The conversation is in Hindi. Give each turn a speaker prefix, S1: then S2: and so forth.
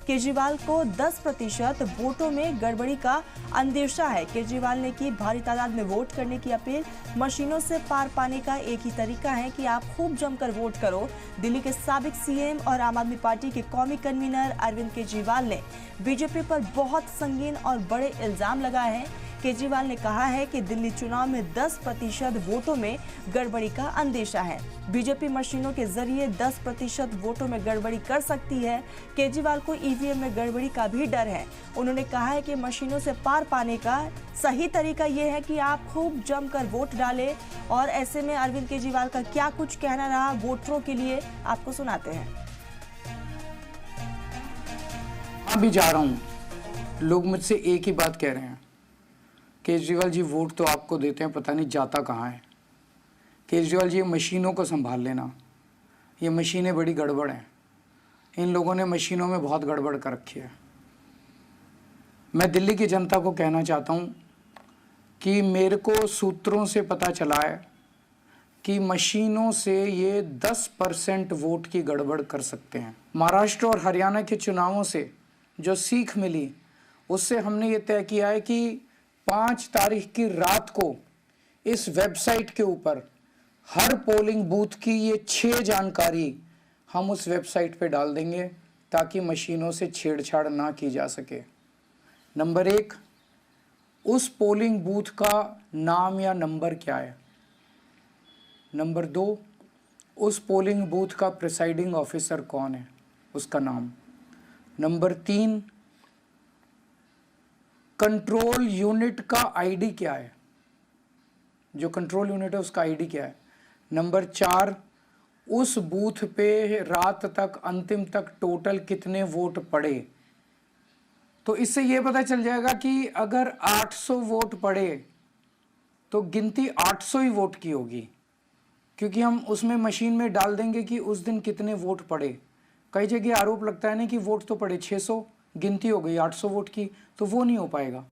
S1: केजरीवाल को 10% वोटों में गड़बड़ी का अंदेशा है। केजरीवाल ने की भारी तादाद में वोट करने की अपील। मशीनों से पार पाने का एक ही तरीका है कि आप खूब जमकर वोट करो। दिल्ली के साबिक सीएम और आम आदमी पार्टी के कौमी कन्वीनर अरविंद केजरीवाल ने बीजेपी पर बहुत संगीन और बड़े इल्जाम लगाए हैं। केजरीवाल ने कहा है कि दिल्ली चुनाव में 10% वोटों में गड़बड़ी का अंदेशा है। बीजेपी मशीनों के जरिए 10% वोटों में गड़बड़ी कर सकती है। केजरीवाल को ईवीएम में गड़बड़ी का भी डर है। उन्होंने कहा है कि मशीनों से पार पाने का सही तरीका यह है कि आप खूब जमकर वोट डालें। और ऐसे में अरविंद केजरीवाल का क्या कुछ कहना रहा वोटरों के लिए, आपको सुनाते हैं।
S2: अभी जा रहा हूँ, लोग मुझसे एक ही बात कह रहे हैं, केजरीवाल जी वोट तो आपको देते हैं, पता नहीं जाता कहाँ है। केजरीवाल जी ये मशीनों को संभाल लेना, ये मशीनें बड़ी गड़बड़ हैं। इन लोगों ने मशीनों में बहुत गड़बड़ कर रखी है। मैं दिल्ली की जनता को कहना चाहता हूँ कि मेरे को सूत्रों से पता चला है कि मशीनों से ये 10% वोट की गड़बड़ कर सकते हैं। महाराष्ट्र और हरियाणा के चुनावों से जो सीख मिली, उससे हमने ये तय किया है कि 5 तारीख की रात को इस वेबसाइट के ऊपर हर पोलिंग बूथ की ये 6 जानकारी हम उस वेबसाइट पे डाल देंगे ताकि मशीनों से छेड़छाड़ ना की जा सके। नंबर 1, उस पोलिंग बूथ का नाम या नंबर क्या है। नंबर 2, उस पोलिंग बूथ का प्रिसाइडिंग ऑफिसर कौन है, उसका नाम। नंबर 3, कंट्रोल यूनिट का आईडी क्या है, जो कंट्रोल यूनिट है उसका आईडी क्या है। नंबर 4, उस बूथ पे रात तक अंतिम तक टोटल कितने वोट पड़े। तो इससे यह पता चल जाएगा कि अगर 800 वोट पड़े तो गिनती 800 ही वोट की होगी, क्योंकि हम उसमें मशीन में डाल देंगे कि उस दिन कितने वोट पड़े। कई जगह आरोप लगता है ना कि वोट तो पड़े 600, गिनती हो गई 800 वोट की, तो वो नहीं हो पाएगा।